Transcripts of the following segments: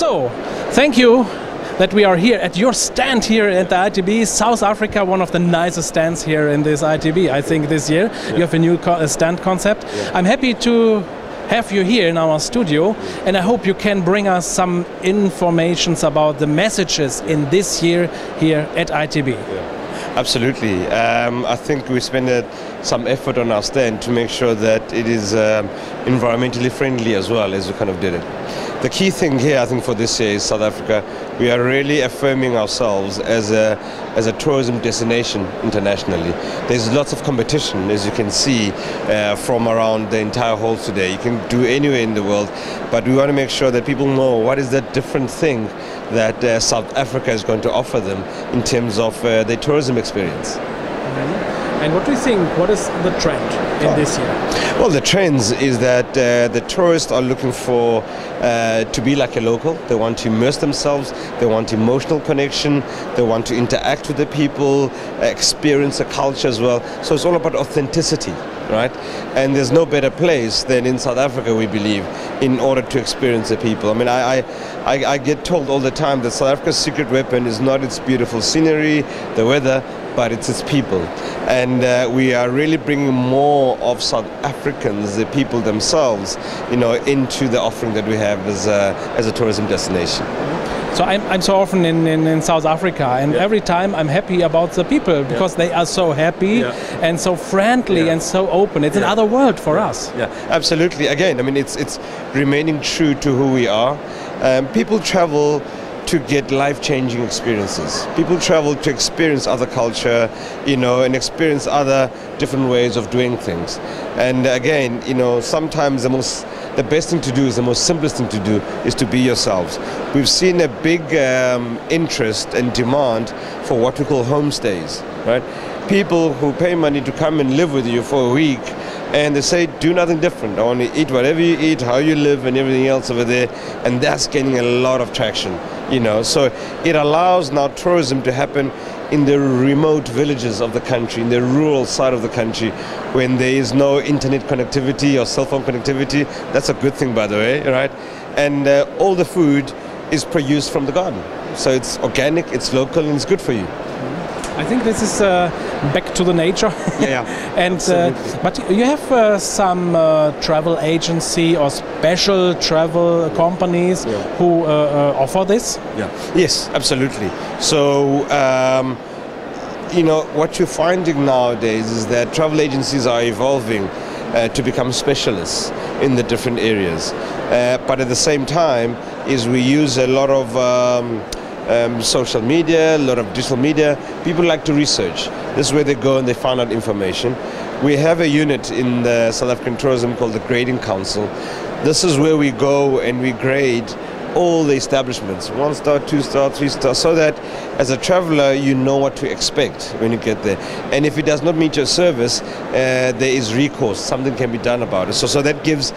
So, thank you that we are here at your stand here at the ITB South Africa, one of the nicest stands here in this ITB, I think, this year. Yeah. You have a new stand concept. Yeah. I'm happy to have you here in our studio, and I hope you can bring us some informations about the messages in this year here at ITB. Yeah. Absolutely. I think we spent some effort on our stand to make sure that it is environmentally friendly as well as we kind of did it. The key thing here, I think, for this year is South Africa. We are really affirming ourselves as a tourism destination internationally. There's lots of competition, as you can see, from around the entire hall today. You can do anywhere in the world, but we want to make sure that people know what is that different thing that South Africa is going to offer them in terms of their tourism experience. And what do you think, what is the trend in this year? Well, the trends is that the tourists are looking for to be like a local. They want to immerse themselves, they want emotional connection, they want to interact with the people, experience the culture as well. So it's all about authenticity, right? And there's no better place than in South Africa, we believe, in order to experience the people. I mean, I get told all the time that South Africa's secret weapon is not its beautiful scenery, the weather, but it's its people. And we are really bringing more of South Africans, the people themselves, you know, into the offering that we have as a tourism destination. So I'm so often in South Africa, and every time I'm happy about the people, because they are so happy and so friendly and so open. It's another world for us. Yeah, absolutely. Again, I mean, it's remaining true to who we are. People travel to get life-changing experiences. People travel to experience other culture, you know, and experience other different ways of doing things. And again, you know, sometimes the best thing to do is the most simplest thing to do is to be yourselves. We've seen a big interest and demand for what we call homestays, right? People who pay money to come and live with you for a week, and they say, do nothing different. I want to eat whatever you eat, how you live, and everything else over there. And that's gaining a lot of traction, you know. So it allows now tourism to happen in the remote villages of the country, in the rural side of the country, when there is no internet connectivity or cell phone connectivity. That's a good thing, by the way, right? And all the food is produced from the garden. So it's organic, it's local, and it's good for you. I think this is back to the nature. Yeah. And but you have some travel agency or special travel companies who offer this? Yeah. Yes, absolutely. So you know, what you're finding nowadays is that travel agencies are evolving to become specialists in the different areas. But at the same time, is we use a lot of social media, a lot of digital media. People like to research. This is where they go and they find out information. We have a unit in the South African tourism called the Grading Council. This is where we go and we grade all the establishments, 1-star, 2-star, 3-star, so that as a traveler you know what to expect when you get there. And if it does not meet your service, there is recourse, something can be done about it. So that gives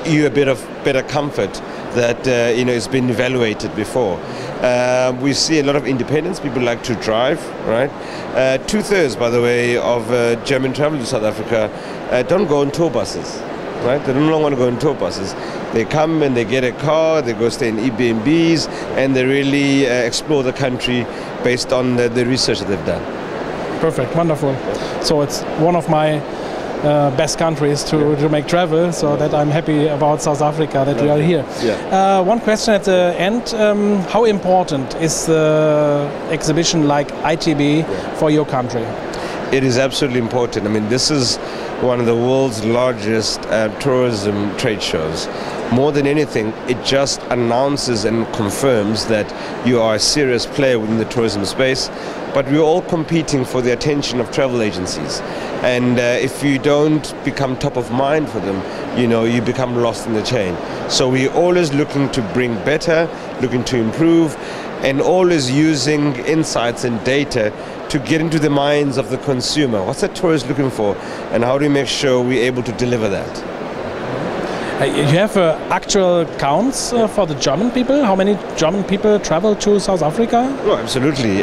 you a bit of better comfort that you know, it's been evaluated before. We see a lot of independence. People like to drive, right? 2/3, by the way, of German travel to South Africa don't go on tour buses, right? They don't want to go on tour buses. They come and they get a car, they go stay in Airbnbs, and they really explore the country based on the research that they've done. Perfect, wonderful. So it's one of my best countries to make travel, so that I'm happy about South Africa that we are here. One question at the end, how important is the exhibition like ITB for your country? It is absolutely important. I mean, this is one of the world's largest tourism trade shows. More than anything, it just announces and confirms that you are a serious player within the tourism space, but we're all competing for the attention of travel agencies. And if you don't become top of mind for them, you know, you become lost in the chain. So we're always looking to bring better, looking to improve, and always using insights and data to get into the minds of the consumer. What's the tourist looking for, and how do we make sure we're able to deliver that? You have actual counts for the German people? How many German people travel to South Africa? Oh, absolutely.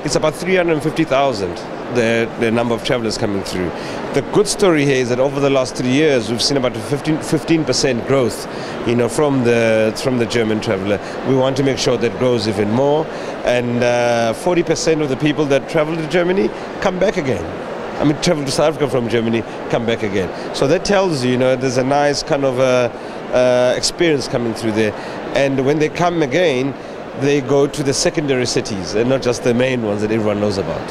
It's about 350,000. the number of travelers coming through. The good story here is that over the last 3 years, we've seen about a 15% growth, from the German traveler. We want to make sure that grows even more, and 40% of the people that travel to Germany come back again. Travel to South Africa from Germany, come back again. So that tells you, there's a nice kind of experience coming through there. And when they come again, they go to the secondary cities and not just the main ones that everyone knows about.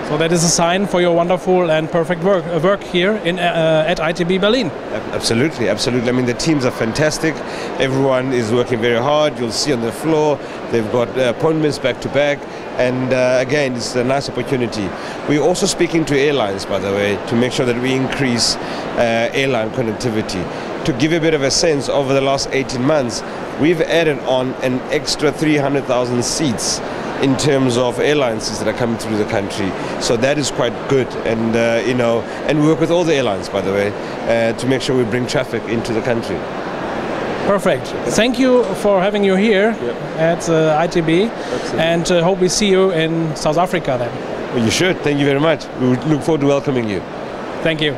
So that is a sign for your wonderful and perfect work here at ITB Berlin. Absolutely, absolutely. The teams are fantastic. Everyone is working very hard. You'll see on the floor, they've got appointments back to back. And again, it's a nice opportunity. We're also speaking to airlines, by the way, to make sure that we increase airline connectivity. To give you a bit of a sense, over the last 18 months, we've added on an extra 300,000 seats in terms of airline seats that are coming through the country. So that is quite good. And, and we work with all the airlines, by the way, to make sure we bring traffic into the country. Perfect. Thank you for having you here at ITB. Absolutely. And hope we see you in South Africa then. Well, you should. Thank you very much. We look forward to welcoming you. Thank you.